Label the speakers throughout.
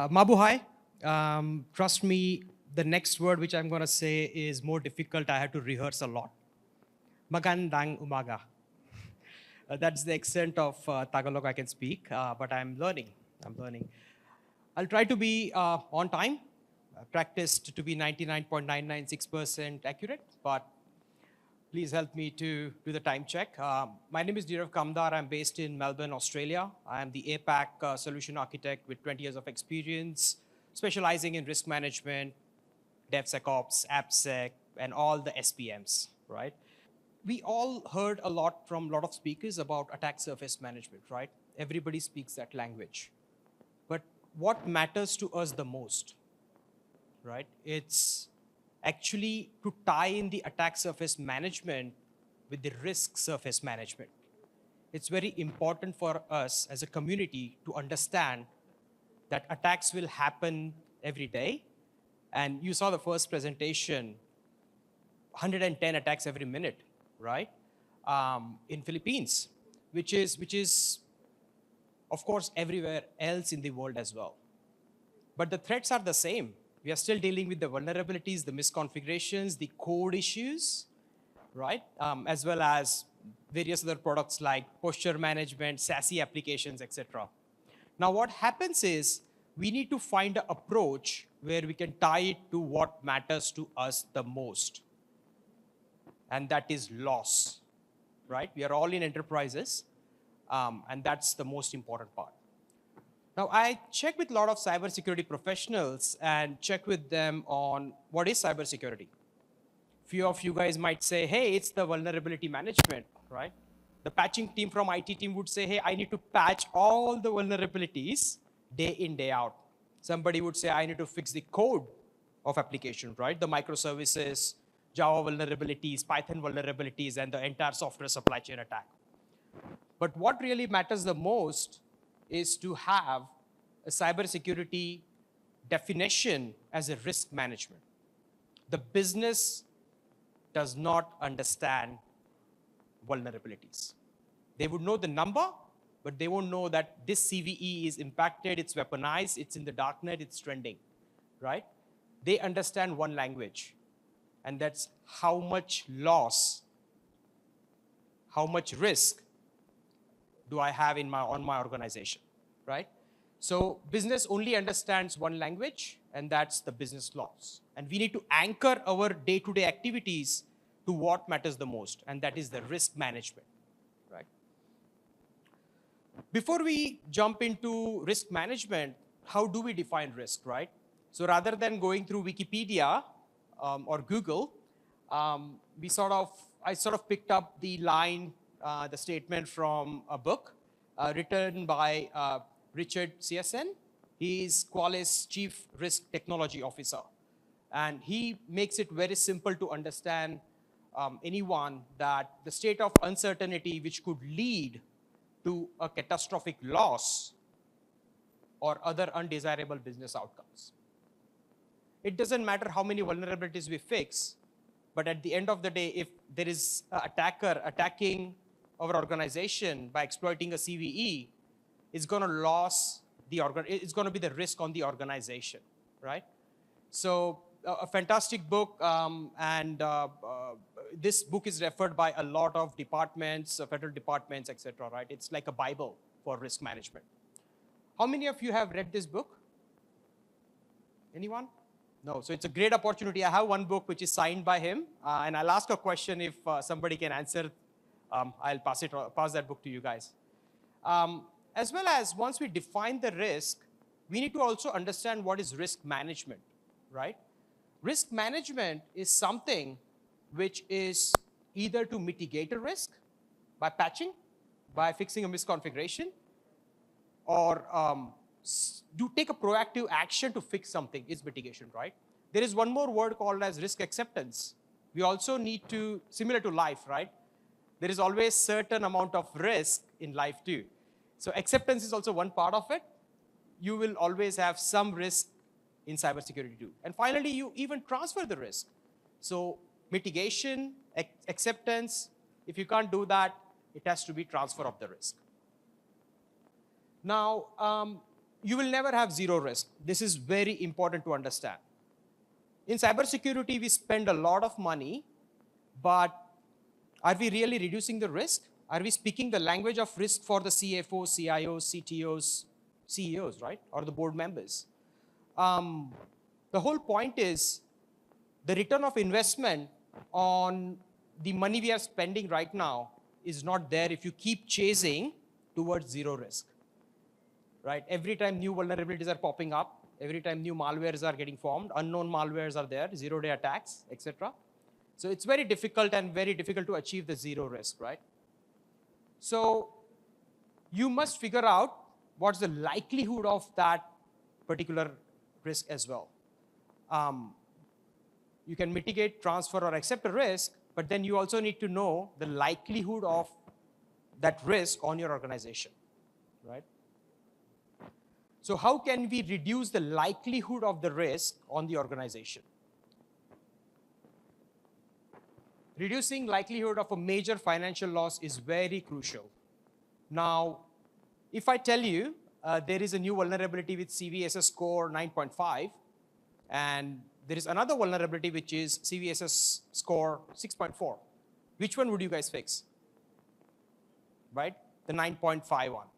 Speaker 1: Mabuhay, trust me, the next word which I'm going to say is more difficult. I had to rehearse a lot. Magandang umaga. That's the extent of Tagalog I can speak, but I'm learning. I'm learning. I'll try to be on time, practiced to be 99.996% accurate, but please help me to do the time check. My name is Nirav Kamdar. I'm based in Melbourne, Australia. I'm the APAC solution architect with 20 years of experience, specializing in risk management, DevSecOps, AppSec, and all the SPMs, right? We all heard a lot from a lot of speakers about attack surface management, right? Everybody speaks that language. But what matters to us the most, right? It's actually to tie in the attack surface management with the risk surface management. It's very important for us as a community to understand that attacks will happen every day. And you saw the first presentation, 110 attacks every minute, right? In Philippines, which is, of course, everywhere else in the world as well. But the threats are the same. We are still dealing with the vulnerabilities, the misconfigurations, the code issues, right? As well as various other products like posture management, SASE applications, etc. Now, what happens is we need to find an approach where we can tie it to what matters to us the most. And that is loss, right? We are all in enterprises, and that's the most important part. Now, I check with a lot of cybersecurity professionals and check with them on what is cybersecurity. Few of you guys might say, hey, it's the vulnerability management, right? The patching team from IT team would say, hey, I need to patch all the vulnerabilities day in, day out. Somebody would say, I need to fix the code of application, right? The microservices, Java vulnerabilities, Python vulnerabilities, and the entire software supply chain attack. But what really matters the most is to have a cybersecurity definition as a risk management. The business does not understand vulnerabilities. They would know the number, but they won't know that this CVE is impacted, it's weaponized, it's in the darknet, it's trending, right? They understand one language, and that's how much loss, how much risk do I have on my organization, right? So business only understands one language, and that's the business loss. And we need to anchor our day-to-day activities to what matters the most, and that is the risk management, right? Before we jump into risk management, how do we define risk, right? So rather than going through Wikipedia or Google, I sort of picked up the line, the statement from a book written by Richard CSN. He is Qualys Chief Risk Technology Officer. And he makes it very simple to understand anyone that the state of uncertainty which could lead to a catastrophic loss or other undesirable business outcomes. It doesn't matter how many vulnerabilities we fix, but at the end of the day, if there is an attacker attacking our organization by exploiting a CVE, it's going to be the risk on the organization, right? So a fantastic book, and this book is referred by a lot of departments, federal departments, etc. Right? It's like a Bible for risk management. How many of you have read this book? Anyone? No. So it's a great opportunity. I have one book which is signed by him, and I'll ask a question if somebody can answer. I'll pass that book to you guys. As well as once we define the risk, we need to also understand what is risk management, right? Risk management is something which is either to mitigate a risk by patching, by fixing a misconfiguration, or do take a proactive action to fix something is mitigation, right? There is one more word called as risk acceptance. We also need to, similar to life, right? There is always certain amount of risk in life too. So acceptance is also one part of it. You will always have some risk in cybersecurity too. And finally, you even transfer the risk. So mitigation, acceptance, if you can't do that, it has to be transfer of the risk. Now, you will never have zero risk. This is very important to understand. In cybersecurity, we spend a lot of money, but are we really reducing the risk? Are we speaking the language of risk for the CFOs, CIOs, CTOs, CEOs, right? Or the board members? The whole point is the return of investment on the money we are spending right now is not there if you keep chasing towards zero risk, right? Every time new vulnerabilities are popping up, every time new malwares are getting formed, unknown malwares are there, zero-day attacks, etc. So it's very difficult to achieve the zero risk, right? So you must figure out what's the likelihood of that particular risk as well. You can mitigate, transfer, or accept a risk, but then you also need to know the likelihood of that risk on your organization, right? So how can we reduce the likelihood of the risk on the organization? Reducing likelihood of a major financial loss is very crucial. Now, if I tell you there is a new vulnerability with CVSS score 9.5, and there is another vulnerability which is CVSS score 6.4, which one would you guys fix? Right? The 9.5 one.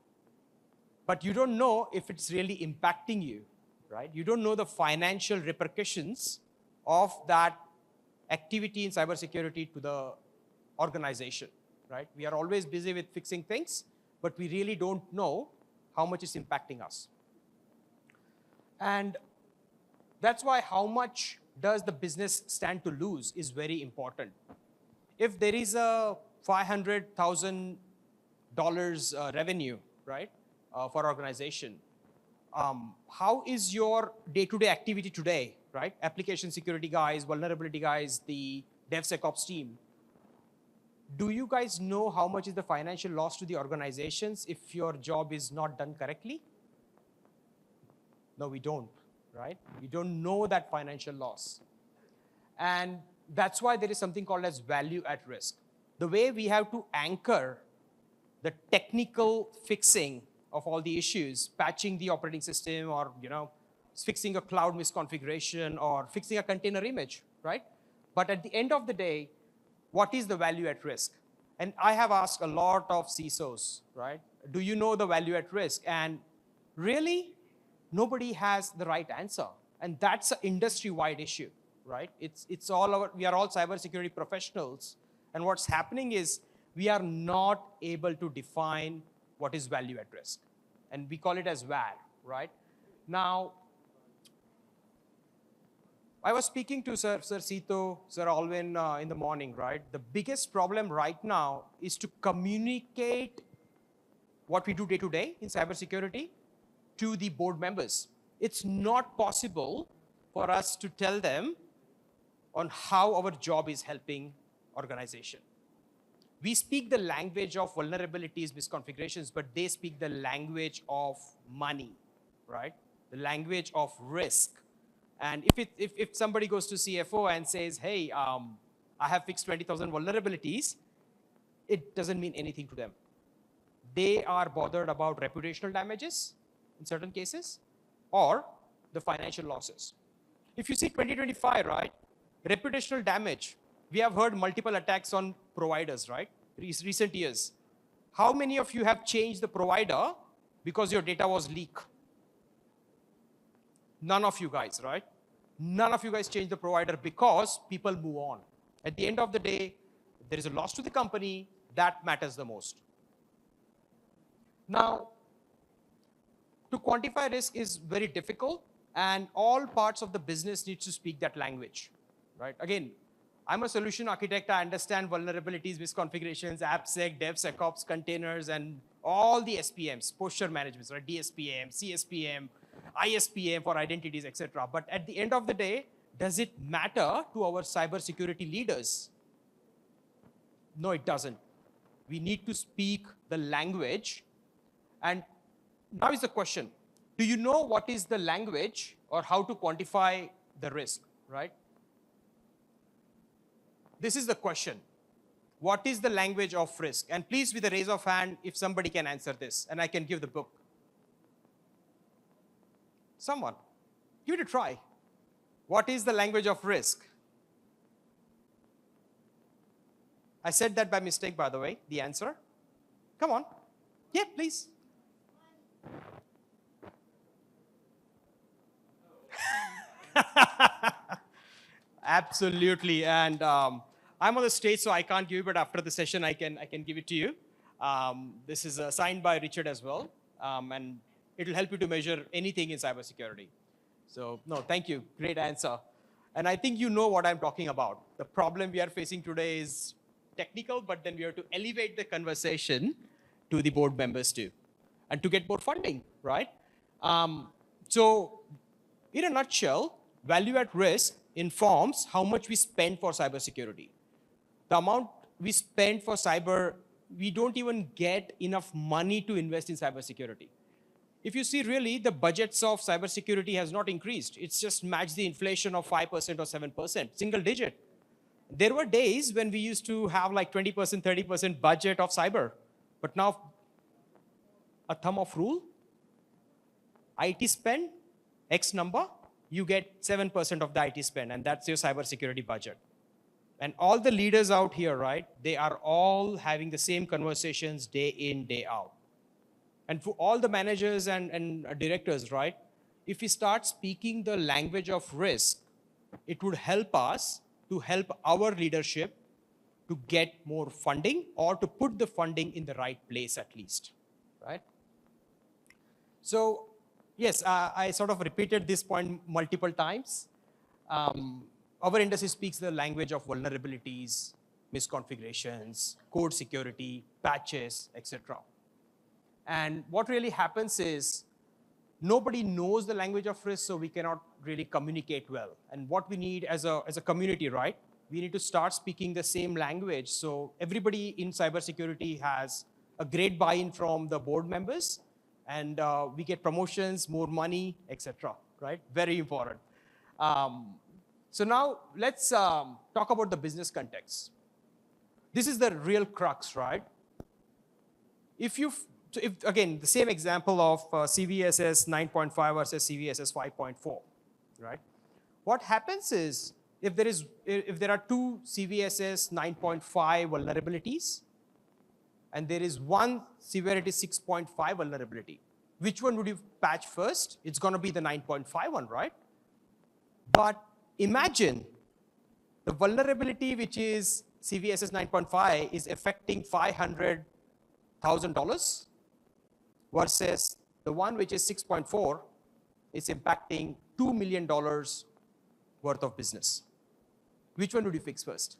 Speaker 1: But you don't know if it's really impacting you, right? You don't know the financial repercussions of that activity in cybersecurity to the organization, right? We are always busy with fixing things, but we really don't know how much it's impacting us. And that's why how much does the business stand to lose is very important. If there is a $500,000 revenue, right, for organization, how is your day-to-day activity today, right? Application security guys, vulnerability guys, the DevSecOps team. Do you guys know how much is the financial loss to the organizations if your job is not done correctly? No, we don't, right? We don't know that financial loss. And that's why there is something called as value at risk. The way we have to anchor the technical fixing of all the issues, patching the operating system, or fixing a cloud misconfiguration, or fixing a container image, right? But at the end of the day, what is the value at risk? And I have asked a lot of CISOs, right? Do you know the value at risk? And really, nobody has the right answer. And that's an industry-wide issue, right? We are all cybersecurity professionals. And what's happening is we are not able to define what is value at risk. And we call it as VAR, right? Now, I was speaking to Sir Sito, Sir Alvin in the morning, right? The biggest problem right now is to communicate what we do day to day in cybersecurity to the board members. It's not possible for us to tell them on how our job is helping organization. We speak the language of vulnerabilities, misconfigurations, but they speak the language of money, right? The language of risk. And if somebody goes to CFO and says, hey, I have fixed 20,000 vulnerabilities, it doesn't mean anything to them. They are bothered about reputational damages in certain cases, or the financial losses. If you see 2025, right, reputational damage, we have heard multiple attacks on providers, right, recent years. How many of you have changed the provider because your data was leaked? None of you guys, right? None of you guys change the provider because people move on. At the end of the day, if there is a loss to the company, that matters the most. Now, to quantify risk is very difficult, and all parts of the business needs to speak that language, right? Again, I'm a solution architect. I understand vulnerabilities, misconfigurations, AppSec, DevSecOps, containers, and all the SPMs, posture management, right? DSPM, CSPM, ISPM for identities, etc. But at the end of the day, does it matter to our cybersecurity leaders? No, it doesn't. We need to speak the language. And now is the question, do you know what is the language or how to quantify the risk, right? This is the question. What is the language of risk? And please, with a raise of hand, if somebody can answer this, and I can give the book. Someone. Give it a try. What is the language of risk? I said that by mistake, by the way, the answer. Come on. Yeah, please. Absolutely. And I'm on the stage, so I can't give it, but after the session, I can give it to you. This is signed by Richard as well. And it will help you to measure anything in cybersecurity. So, no, thank you. Great answer. And I think you know what I'm talking about. The problem we are facing today is technical, but then we have to elevate the conversation to the board members too, and to get more funding, right? So, in a nutshell, value at risk informs how much we spend for cybersecurity. The amount we spend for cyber, we don't even get enough money to invest in cybersecurity. If you see really, the budgets of cybersecurity has not increased. It's just matched the inflation of 5% or 7%, single digit. There were days when we used to have like 20%, 30% budget of cyber, but now a thumb of rule, IT spend, X number, you get 7% of the IT spend, and that's your cybersecurity budget. And all the leaders out here, right, they are all having the same conversations day in, day out. And for all the managers and directors, right, if we start speaking the language of risk, it would help us to help our leadership to get more funding or to put the funding in the right place at least, right? So, yes, I sort of repeated this point multiple times. Our industry speaks the language of vulnerabilities, misconfigurations, code security, patches, etc. And what really happens is nobody knows the language of risk, so we cannot really communicate well. And what we need as a community, right? We need to start speaking the same language. So everybody in cybersecurity has a great buy-in from the board members, and we get promotions, more money, etc. Right? Very important. So now let's talk about the business context. This is the real crux, right? If again, the same example of CVSS 9.5 versus CVSS 5.4, right? What happens is if there are two CVSS 9.5 vulnerabilities and there is one severity 6.5 vulnerability, which one would you patch first? It's going to be the 9.5 one, right? But imagine the vulnerability which is CVSS 9.5 is affecting $500,000 versus the one which is 6.4 is impacting $2 million worth of business. Which one would you fix first?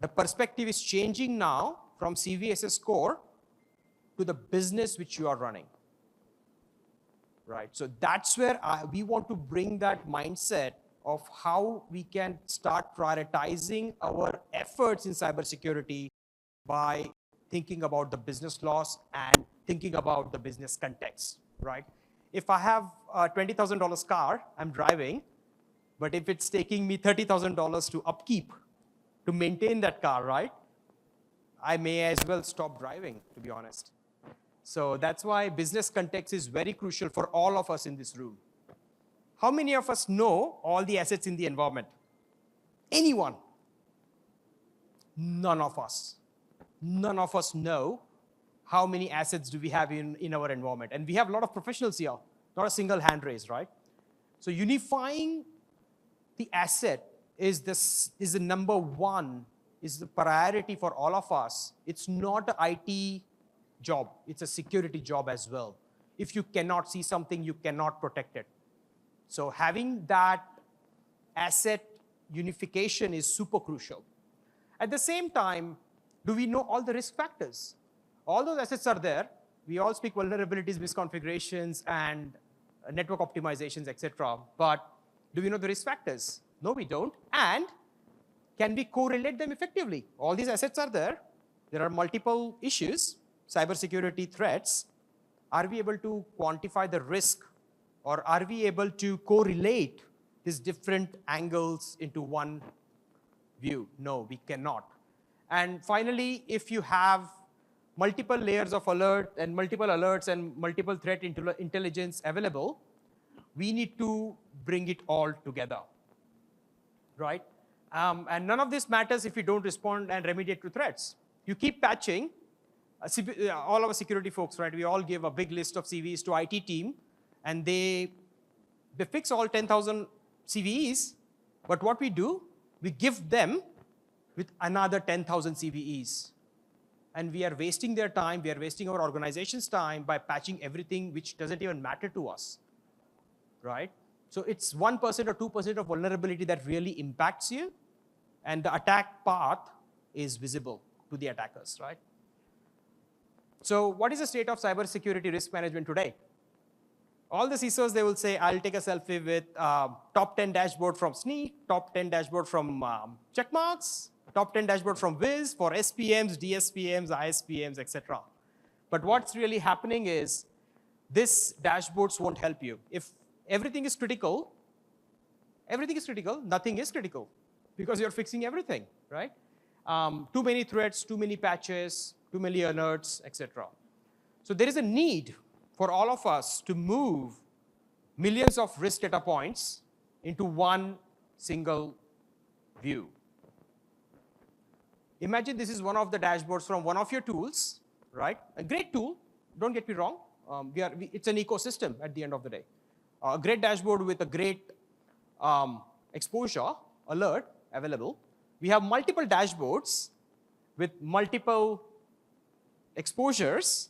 Speaker 1: The perspective is changing now from CVSS core to the business which you are running. Right, so that's where we want to bring that mindset of how we can start prioritizing our efforts in cybersecurity by thinking about the business loss and thinking about the business context, right? If I have a $20,000 car I'm driving, but if it's taking me $30,000 to upkeep, to maintain that car, right? I may as well stop driving, to be honest. So that's why business context is very crucial for all of us in this room. How many of us know all the assets in the environment? Anyone? None of us. None of us know how many assets do we have in our environment. And we have a lot of professionals here, not a single hand raised, right? So unifying the asset is the number one, is the priority for all of us. It's not an IT job, it's a security job as well. If you cannot see something, you cannot protect it. So having that asset unification is super crucial. At the same time, do we know all the risk factors? All those assets are there. We all speak vulnerabilities, misconfigurations, and network optimizations, etc. But do we know the risk factors? No, we don't. And can we correlate them effectively? All these assets are there. There are multiple issues, cybersecurity threats. Are we able to quantify the risk, or are we able to correlate these different angles into one view? No, we cannot. And finally, if you have multiple layers of alert and multiple alerts and multiple threat intelligence available, we need to bring it all together, right? And none of this matters if you don't respond and remediate to threats. You keep patching. All our security folks, right? We all give a big list of CVEs to IT team, and they fix all 10,000 CVEs. But what we do, we give them with another 10,000 CVEs. And we are wasting their time, we are wasting our organization's time by patching everything which doesn't even matter to us, right? So it's 1% or 2% of vulnerability that really impacts you, and the attack path is visible to the attackers, right? So what is the state of cybersecurity risk management today? All the CISOs, they will say, I'll take a selfie with top 10 dashboard from Sneak, top 10 dashboard from Checkmarks, top 10 dashboard from Wiz for SPMs, DSPMs, ISPMs, etc. But what's really happening is these dashboards won't help you. If everything is critical, nothing is critical because you're fixing everything, right? Too many threats, too many patches, too many alerts, etc. So there is a need for all of us to move millions of risk data points into one single view. Imagine this is one of the dashboards from one of your tools, right? A great tool, don't get me wrong. It's an ecosystem at the end of the day. A great dashboard with a great exposure alert available. We have multiple dashboards with multiple exposures.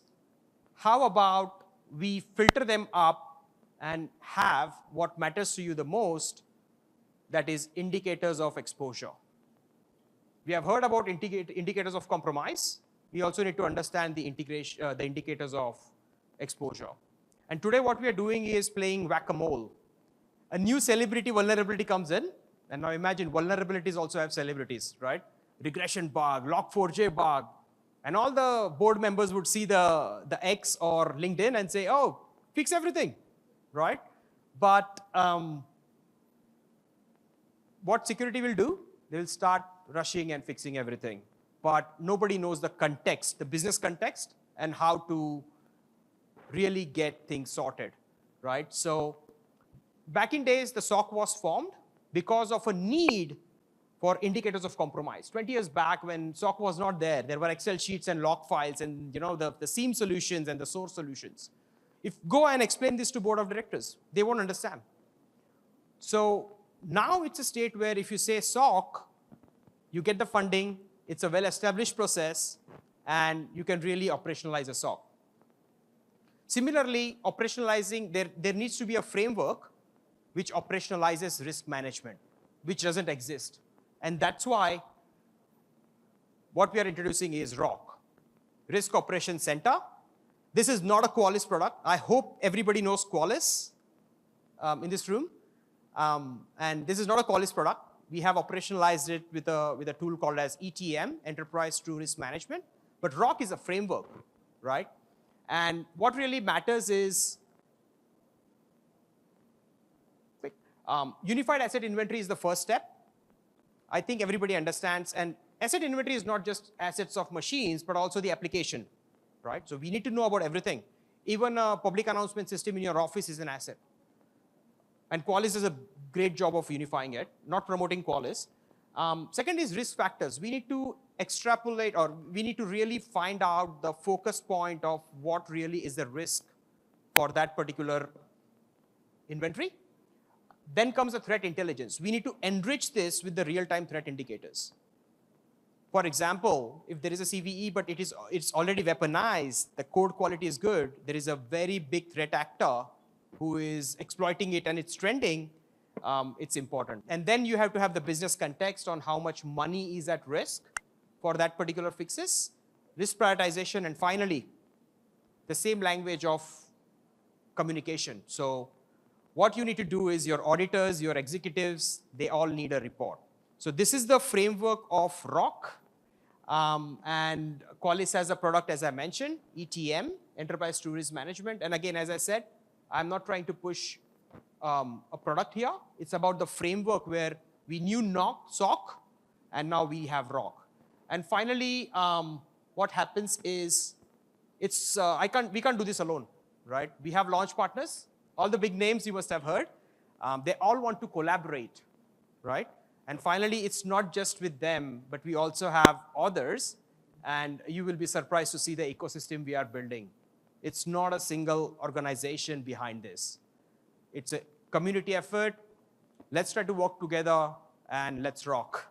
Speaker 1: How about we filter them up and have what matters to you the most, that is indicators of exposure. We have heard about indicators of compromise. We also need to understand the indicators of exposure. And today what we are doing is playing whack-a-mole. A new celebrity vulnerability comes in, and now imagine vulnerabilities also have celebrities, right? Regression bug, Log4j bug, and all the board members would see the X or LinkedIn and say, oh, fix everything, right? But what security will do, they will start rushing and fixing everything. But nobody knows the context, the business context, and how to really get things sorted, right? So back in days, the SOC was formed because of a need for indicators of compromise. 20 years back, when SOC was not there, there were Excel sheets and log files and the SIEM solutions and the source solutions. If go and explain this to board of directors, they won't understand. So now it's a state where if you say SOC, you get the funding, it's a well-established process, and you can really operationalize a SOC. Similarly, operationalizing, there needs to be a framework which operationalizes risk management, which doesn't exist. And that's why what we are introducing is ROC, Risk Operations Center. This is not a Qualys product. I hope everybody knows Qualys in this room. And this is not a Qualys product. We have operationalized it with a tool called as ETM, Enterprise True Risk Management. But ROC is a framework, right? And what really matters is unified asset inventory is the first step. I think everybody understands. And asset inventory is not just assets of machines, but also the application, right? So we need to know about everything. Even a public announcement system in your office is an asset. And Qualys does a great job of unifying it, not promoting Qualys. Second is risk factors. We need to extrapolate, or we need to really find out the focus point of what really is the risk for that particular inventory. Then comes the threat intelligence. We need to enrich this with the real-time threat indicators. For example, if there is a CVE, but it's already weaponized, the code quality is good, there is a very big threat actor who is exploiting it and it's trending, it's important. And then you have to have the business context on how much money is at risk for that particular fixes, risk prioritization, and finally, the same language of communication. So what you need to do is your auditors, your executives, they all need a report. So this is the framework of ROC. And Qualys has a product, as I mentioned, ETM, Enterprise True Risk Management. And again, as I said, I'm not trying to push a product here. It's about the framework where we knew SOC, and now we have ROC. And finally, what happens is, we can't do this alone, right? We have launch partners, all the big names you must have heard. They all want to collaborate, right? And finally, it's not just with them, but we also have others, and you will be surprised to see the ecosystem we are building. It's not a single organization behind this. It's a community effort. Let's try to work together, and let's rock.